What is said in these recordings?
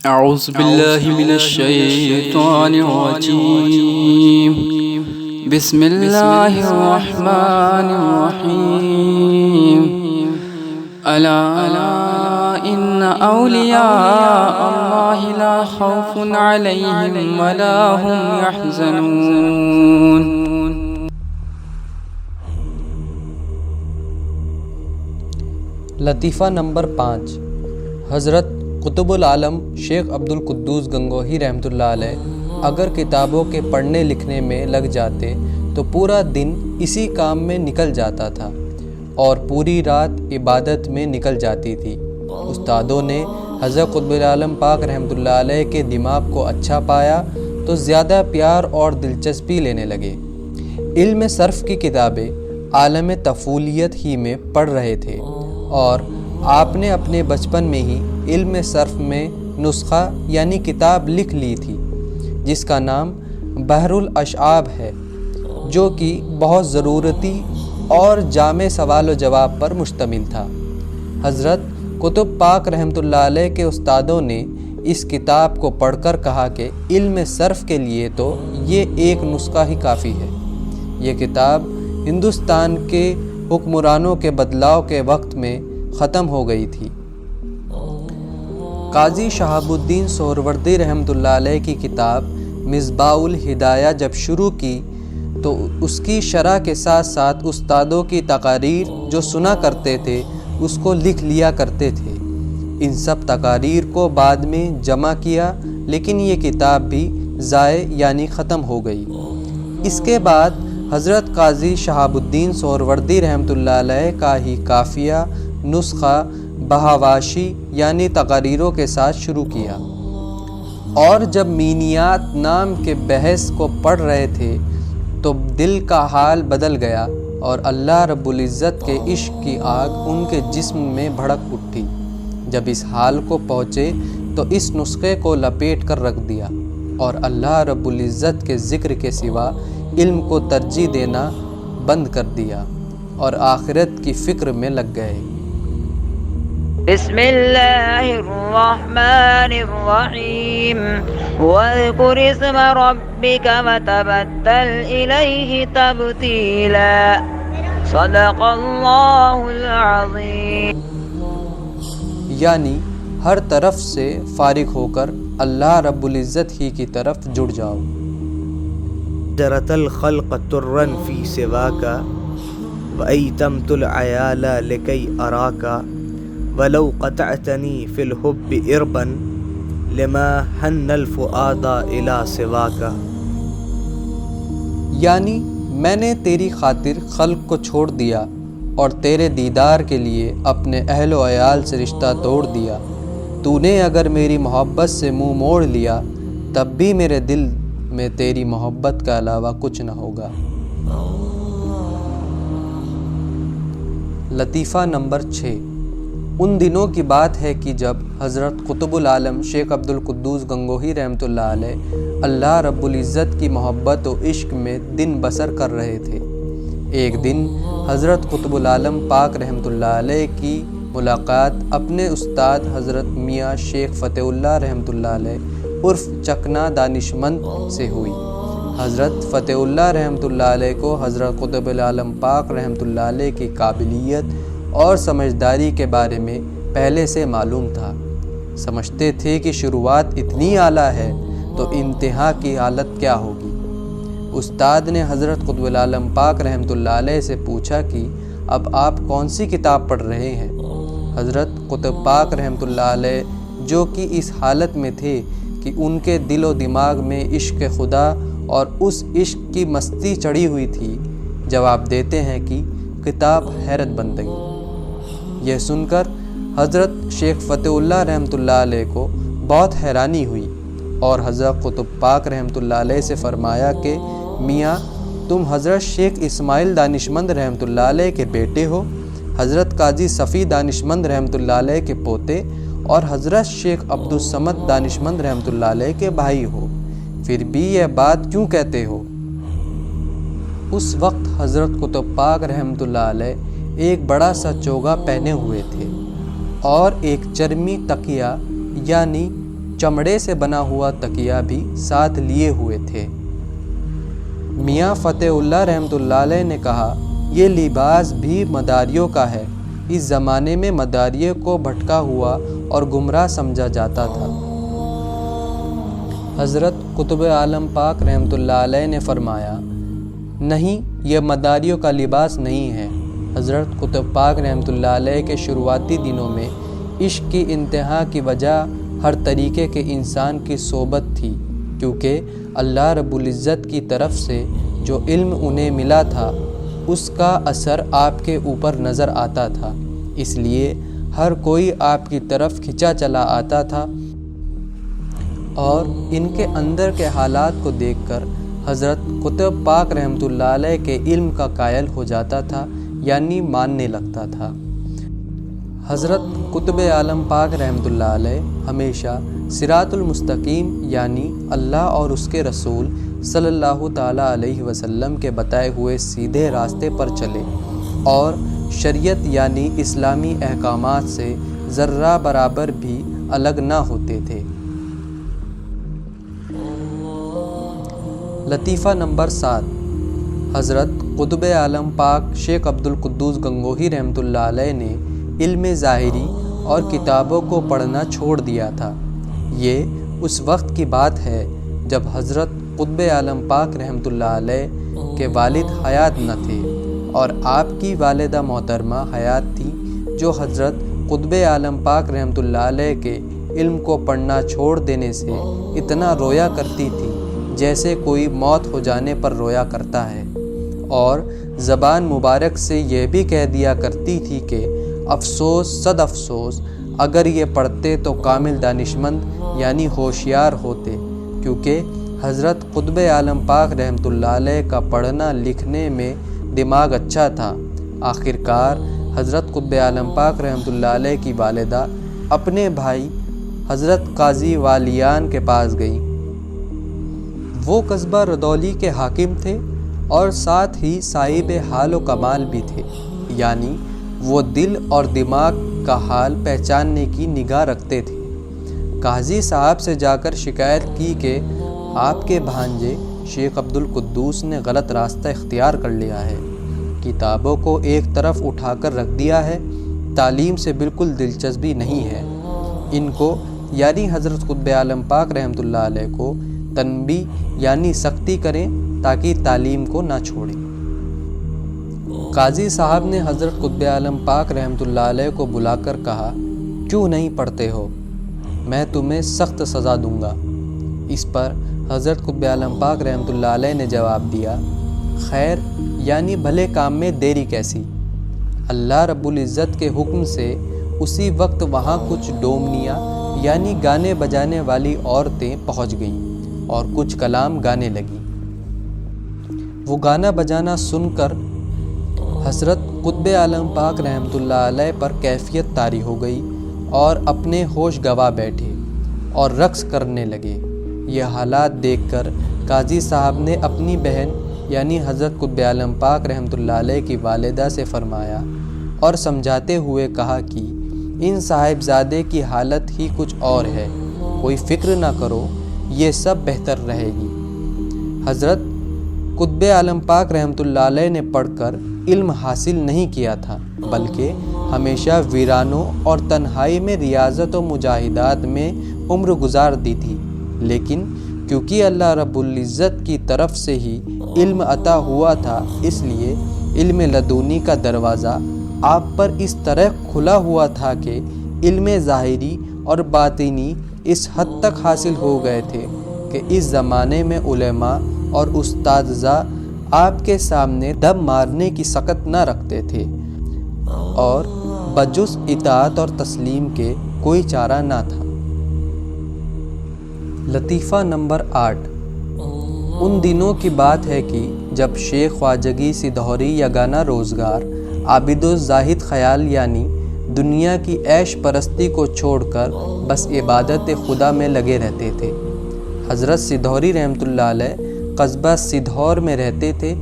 أعوذ بالله من الشيطان الرجيم. بسم الله الرحمن الرحيم. ألا إن أولياء الله لا خوف عليهم ولا هم يحزنون. لطیفہ نمبر 5. حضرت قطب العالم شیخ عبدالقدوس گنگوہی رحمۃ اللہ علیہ اگر کتابوں کے پڑھنے لکھنے میں لگ جاتے تو پورا دن اسی کام میں نکل جاتا تھا اور پوری رات عبادت میں نکل جاتی تھی. استادوں نے حضرت قطب العالم پاک رحمۃ اللہ علیہ کے دماغ کو اچھا پایا تو زیادہ پیار اور دلچسپی لینے لگے. علم صرف کی کتابیں عالم طفولیت ہی میں پڑھ رہے تھے اور آپ نے اپنے بچپن میں ہی علم صرف میں نسخہ یعنی کتاب لکھ لی تھی جس کا نام بحر الاشعاب ہے، جو کہ بہت ضرورتی اور جامع سوال و جواب پر مشتمل تھا. حضرت قطب پاک رحمۃ اللہ علیہ کے استادوں نے اس کتاب کو پڑھ کر کہا کہ علم صرف کے لیے تو یہ ایک نسخہ ہی کافی ہے. یہ کتاب ہندوستان کے حکمرانوں کے بدلاؤ کے وقت میں ختم ہو گئی تھی. قاضی شہاب الدین سہروردی رحمۃ اللہ علیہ کی کتاب مصباح الہدایہ جب شروع کی تو اس کی شرح کے ساتھ ساتھ استادوں کی تقاریر جو سنا کرتے تھے اس کو لکھ لیا کرتے تھے. ان سب تقاریر کو بعد میں جمع کیا لیکن یہ کتاب بھی ضائع یعنی ختم ہو گئی. اس کے بعد حضرت قاضی شہاب الدین سہروردی رحمۃ اللہ علیہ کا ہی کافیہ نسخہ بہواشی یعنی تقاریروں کے ساتھ شروع کیا، اور جب مینیات نام کے بحث کو پڑھ رہے تھے تو دل کا حال بدل گیا اور اللہ رب العزت کے عشق کی آگ ان کے جسم میں بھڑک اٹھی. جب اس حال کو پہنچے تو اس نسخے کو لپیٹ کر رکھ دیا اور اللہ رب العزت کے ذکر کے سوا علم کو ترجیح دینا بند کر دیا اور آخرت کی فکر میں لگ گئے. بسم اللہ الرحمن الرحیم واذکر اسم ربک وتبتل الیہ تبتیلا صدق اللہ العظیم. یعنی ہر طرف سے فارغ ہو کر اللہ رب العزت ہی کی طرف جڑ جاؤ. جرت الخلق ترا فی سواک وایتمت العیال لکی اراک ولو قطعتنی فی الحب اربا لما حن الفؤاد الی سواک. یعنی میں نے تیری خاطر خلق کو چھوڑ دیا اور تیرے دیدار کے لیے اپنے اہل و عیال سے رشتہ توڑ دیا. تو نے اگر میری محبت سے منہ موڑ لیا تب بھی میرے دل میں تیری محبت کے علاوہ کچھ نہ ہوگا. لطیفہ نمبر 6. ان دنوں کی بات ہے کہ جب حضرت قطب العالم شیخ عبدالقدوس گنگوہی رحمۃ اللہ علیہ اللہ رب العزت کی محبت و عشق میں دن بسر کر رہے تھے. ایک دن حضرت قطب العالم پاک رحمۃ اللہ علیہ کی ملاقات اپنے استاد حضرت میاں شیخ فتح اللہ رحمۃ اللہ علیہ عرف چکنا دانشمند سے ہوئی. حضرت فتح اللہ رحمۃ اللہ علیہ کو حضرت قطب العالم پاک رحمۃ اللہ علیہ کی قابلیت اور سمجھداری کے بارے میں پہلے سے معلوم تھا. سمجھتے تھے کہ شروعات اتنی اعلیٰ ہے تو انتہا کی حالت کیا ہوگی. استاد نے حضرت قطب العالم پاک رحمۃ اللہ علیہ سے پوچھا کہ اب آپ کون سی کتاب پڑھ رہے ہیں. حضرت قطب پاک رحمۃ اللہ علیہ جو کہ اس حالت میں تھے کہ ان کے دل و دماغ میں عشق خدا اور اس عشق کی مستی چڑھی ہوئی تھی، جواب دیتے ہیں کہ کتاب حیرت بندگی. یہ سن کر حضرت شیخ فتح اللہ رحمۃ اللہ علیہ کو بہت حیرانی ہوئی اور حضرت قطب پاک رحمۃ اللہ علیہ سے فرمایا کہ میاں تم حضرت شیخ اسماعیل دانشمند رحمۃ اللہ علیہ کے بیٹے ہو، حضرت قاضی صفی دانشمند رحمۃ اللہ علیہ کے پوتے اور حضرت شیخ عبدالصمد دانشمند رحمۃ اللہ علیہ کے بھائی ہو، پھر بھی یہ بات کیوں کہتے ہو. اس وقت حضرت قطب پاک رحمۃ اللہ علیہ ایک بڑا سا چوگا پہنے ہوئے تھے اور ایک چرمی تکیہ یعنی چمڑے سے بنا ہوا تکیہ بھی ساتھ لیے ہوئے تھے۔ میاں فتح اللہ رحمۃ اللہ علیہ نے کہا، یہ لباس بھی مداریوں کا ہے۔ اس زمانے میں مداریوں کو بھٹکا ہوا اور گمراہ سمجھا جاتا تھا۔ حضرت قطب عالم پاک رحمۃ اللہ علیہ نے فرمایا، نہیں، یہ مداریوں کا لباس نہیں ہے۔ حضرت قطب پاک رحمۃ اللہ علیہ کے شروعاتی دنوں میں عشق کی انتہا کی وجہ ہر طریقے کے انسان کی صحبت تھی، کیونکہ اللہ رب العزت کی طرف سے جو علم انہیں ملا تھا اس کا اثر آپ کے اوپر نظر آتا تھا، اس لیے ہر کوئی آپ کی طرف کھنچا چلا آتا تھا اور ان کے اندر کے حالات کو دیکھ کر حضرت قطب پاک رحمۃ اللہ علیہ کے علم کا قائل ہو جاتا تھا، یعنی ماننے لگتا تھا۔ حضرت قطب عالم پاک رحمۃ اللہ علیہ ہمیشہ صراط المستقیم یعنی اللہ اور اس کے رسول صلی اللہ تعالیٰ علیہ وسلم کے بتائے ہوئے سیدھے راستے پر چلے اور شریعت یعنی اسلامی احکامات سے ذرہ برابر بھی الگ نہ ہوتے تھے۔ لطیفہ نمبر 7۔ حضرت قطب عالم پاک شیخ عبد القدوس گنگوہی رحمۃ اللہ علیہ نے علم ظاہری اور کتابوں کو پڑھنا چھوڑ دیا تھا۔ یہ اس وقت کی بات ہے جب حضرت قطب عالم پاک رحمۃ اللہ علیہ کے والد حیات نہ تھے اور آپ کی والدہ محترمہ حیات تھی، جو حضرت قطب عالم پاک رحمۃ اللہ علیہ کے علم کو پڑھنا چھوڑ دینے سے اتنا رویا کرتی تھی جیسے کوئی موت ہو جانے پر رویا کرتا ہے، اور زبان مبارک سے یہ بھی کہہ دیا کرتی تھی کہ افسوس صد افسوس، اگر یہ پڑھتے تو کامل دانشمند یعنی ہوشیار ہوتے، کیونکہ حضرت قطب عالم پاک رحمۃ اللہ علیہ کا پڑھنا لکھنے میں دماغ اچھا تھا۔ آخرکار حضرت قطب عالم پاک رحمۃ اللہ علیہ کی والدہ اپنے بھائی حضرت قاضی والیان کے پاس گئیں۔ وہ قصبہ ردولی کے حاکم تھے اور ساتھ ہی صاحب حال و کمال بھی تھے، یعنی وہ دل اور دماغ کا حال پہچاننے کی نگاہ رکھتے تھے۔ قاضی صاحب سے جا کر شکایت کی کہ آپ کے بھانجے شیخ عبد القدوس نے غلط راستہ اختیار کر لیا ہے، کتابوں کو ایک طرف اٹھا کر رکھ دیا ہے، تعلیم سے بالکل دلچسپی نہیں ہے، ان کو یعنی حضرت قطب عالم پاک رحمۃ اللہ علیہ کو تنبیہ یعنی سختی کریں تاکہ تعلیم کو نہ چھوڑیں۔ قاضی صاحب نے حضرت قطب عالم پاک رحمۃ اللہ علیہ کو بلا کر کہا، کیوں نہیں پڑھتے ہو؟ میں تمہیں سخت سزا دوں گا۔ اس پر حضرت قطب عالم پاک رحمۃ اللہ علیہ نے جواب دیا، خیر یعنی بھلے کام میں دیری کیسی؟ اللہ رب العزت کے حکم سے اسی وقت وہاں کچھ ڈومنیاں یعنی گانے بجانے والی عورتیں پہنچ گئیں اور کچھ کلام گانے لگیں۔ وہ گانا بجانا سن کر حضرت قطب عالم پاک رحمۃ اللہ علیہ پر کیفیت طاری ہو گئی اور اپنے ہوش گوا بیٹھے اور رقص کرنے لگے۔ یہ حالات دیکھ کر قاضی صاحب نے اپنی بہن یعنی حضرت قطب عالم پاک رحمۃ اللہ علیہ کی والدہ سے فرمایا اور سمجھاتے ہوئے کہا کہ ان صاحبزادے کی حالت ہی کچھ اور ہے، کوئی فکر نہ کرو، یہ سب بہتر رہے گی۔ حضرت قطب عالم پاک رحمۃ اللہ علیہ نے پڑھ کر علم حاصل نہیں کیا تھا، بلکہ ہمیشہ ویرانوں اور تنہائی میں ریاضت و مجاہدات میں عمر گزار دی تھی، لیکن کیونکہ اللہ رب العزت کی طرف سے ہی علم عطا ہوا تھا، اس لیے علم لدنی کا دروازہ آپ پر اس طرح کھلا ہوا تھا کہ علم ظاہری اور باطنی اس حد تک حاصل ہو گئے تھے کہ اس زمانے میں علماء اور استاذہ آپ کے سامنے دم مارنے کی سخت نہ رکھتے تھے اور بجز اطاعت اور تسلیم کے کوئی چارہ نہ تھا۔ لطیفہ نمبر 8۔ ان دنوں کی بات ہے کہ جب شیخ خواجگی سدھوری یگانہ روزگار عابد و زاہد خیال یعنی دنیا کی عیش پرستی کو چھوڑ کر بس عبادت خدا میں لگے رہتے تھے۔ حضرت سدھوری رحمۃ اللہ علیہ قصبہ سدھور میں رہتے تھے۔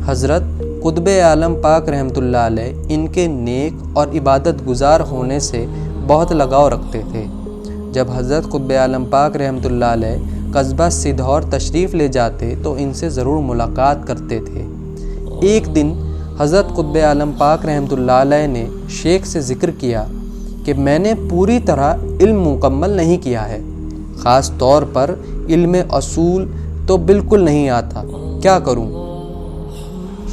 حضرت قطب عالم پاک رحمۃ اللہ علیہ ان کے نیک اور عبادت گزار ہونے سے بہت لگاؤ رکھتے تھے۔ جب حضرت قطب عالم پاک رحمۃ اللہ علیہ قصبہ سدھور تشریف لے جاتے تو ان سے ضرور ملاقات کرتے تھے۔ ایک دن حضرت قطب عالم پاک رحمۃ اللہ علیہ نے شیخ سے ذکر کیا کہ میں نے پوری طرح علم مکمل نہیں کیا ہے، خاص طور پر علم اصول تو بالکل نہیں آتا، کیا کروں؟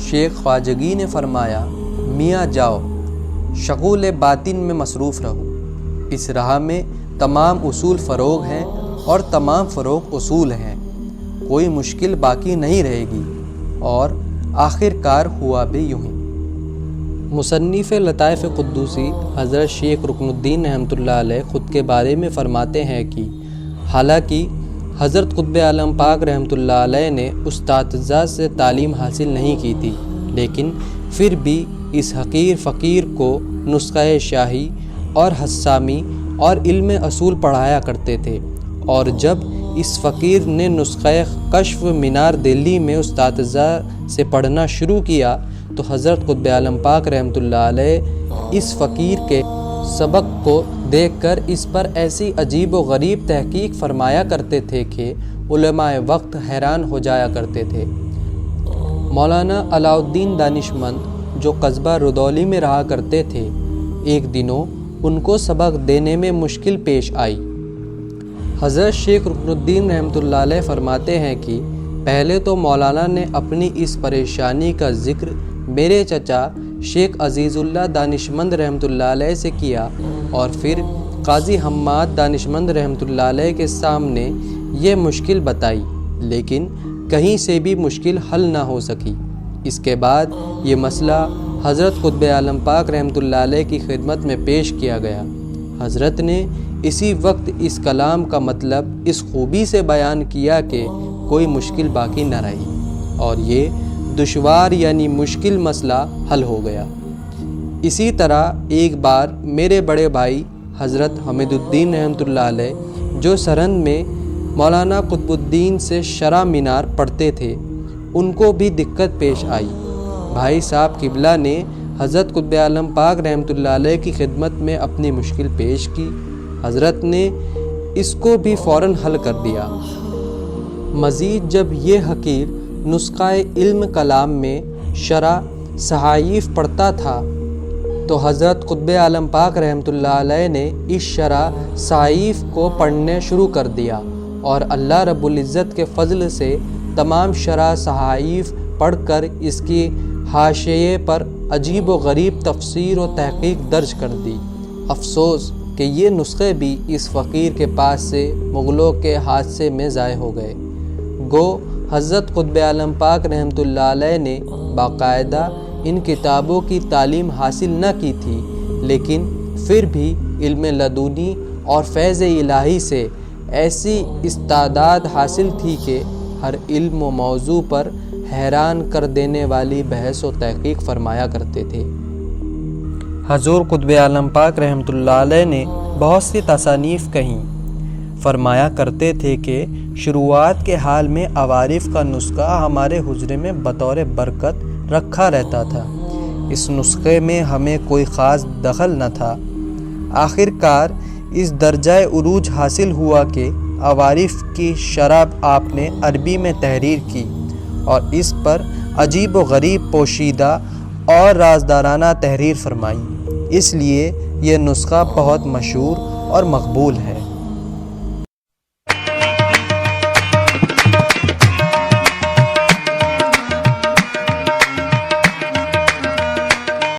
شیخ خواجگی نے فرمایا، میاں جاؤ، شغول باطن میں مصروف رہو، اس راہ میں تمام اصول فروغ ہیں اور تمام فروغ اصول ہیں، کوئی مشکل باقی نہیں رہے گی۔ اور آخر کار ہوا بھی یوں ہی۔ مصنف لطائف قدوسی حضرت شیخ رکن الدین رحمۃ اللہ علیہ خود کے بارے میں فرماتے ہیں کہ حالانکہ حضرت قطب عالم پاک رحمۃ اللہ علیہ نے اساتذہ سے تعلیم حاصل نہیں کی تھی، لیکن پھر بھی اس حقیر فقیر کو نسخہ شاہی اور حسامی اور علم اصول پڑھایا کرتے تھے، اور جب اس فقیر نے نسخہ کشف مینار دلی میں اساتذہ سے پڑھنا شروع کیا تو حضرت قطب عالم پاک رحمۃ اللہ علیہ اس فقیر کے سبق کو دیکھ کر اس پر ایسی عجیب و غریب تحقیق فرمایا کرتے تھے کہ علماء وقت حیران ہو جایا کرتے تھے۔ مولانا علاء الدین دانشمند جو قصبہ رودولی میں رہا کرتے تھے، ایک دنوں ان کو سبق دینے میں مشکل پیش آئی۔ حضرت شیخ رکن الدین رحمۃ اللہ علیہ فرماتے ہیں کہ پہلے تو مولانا نے اپنی اس پریشانی کا ذکر میرے چچا شیخ عزیز اللہ دانشمند رحمۃ اللہ علیہ سے کیا، اور پھر قاضی حماد دانشمند رحمۃ اللہ علیہ کے سامنے یہ مشکل بتائی، لیکن کہیں سے بھی مشکل حل نہ ہو سکی۔ اس کے بعد یہ مسئلہ حضرت قطب عالم پاک رحمۃ اللہ علیہ کی خدمت میں پیش کیا گیا۔ حضرت نے اسی وقت اس کلام کا مطلب اس خوبی سے بیان کیا کہ کوئی مشکل باقی نہ رہی، اور یہ دشوار یعنی مشکل مسئلہ حل ہو گیا۔ اسی طرح ایک بار میرے بڑے بھائی حضرت حمید الدین رحمۃ اللہ علیہ جو سرہند میں مولانا قطب الدین سے شرح مینار پڑھتے تھے، ان کو بھی دقت پیش آئی۔ بھائی صاحب قبلہ نے حضرت قطب عالم پاک رحمۃ اللہ علیہ کی خدمت میں اپنی مشکل پیش کی، حضرت نے اس کو بھی فوراً حل کر دیا۔ مزید جب یہ حقیر نسخہ علم کلام میں شرح صحائف پڑھتا تھا تو حضرت قطب عالم پاک رحمۃ اللہ علیہ نے اس شرح صحائف کو پڑھنے شروع کر دیا، اور اللہ رب العزت کے فضل سے تمام شرح صحائف پڑھ کر اس کی حاشیے پر عجیب و غریب تفسیر و تحقیق درج کر دی۔ افسوس کہ یہ نسخے بھی اس فقیر کے پاس سے مغلوں کے حادثے میں ضائع ہو گئے۔ گو حضرت قطب عالم پاک رحمۃ اللہ علیہ نے باقاعدہ ان کتابوں کی تعلیم حاصل نہ کی تھی، لیکن پھر بھی علم لدنی اور فیض الہی سے ایسی استعداد حاصل تھی کہ ہر علم و موضوع پر حیران کر دینے والی بحث و تحقیق فرمایا کرتے تھے۔ حضور قطب عالم پاک رحمۃ اللہ علیہ نے بہت سی تصانیف کہیں، فرمایا کرتے تھے کہ شروعات کے حال میں عوارف کا نسخہ ہمارے حجرے میں بطور برکت رکھا رہتا تھا، اس نسخے میں ہمیں کوئی خاص دخل نہ تھا۔ آخر کار اس درجہ عروج حاصل ہوا کہ عوارف کی شرح آپ نے عربی میں تحریر کی، اور اس پر عجیب و غریب پوشیدہ اور رازدارانہ تحریر فرمائی، اس لیے یہ نسخہ بہت مشہور اور مقبول ہے۔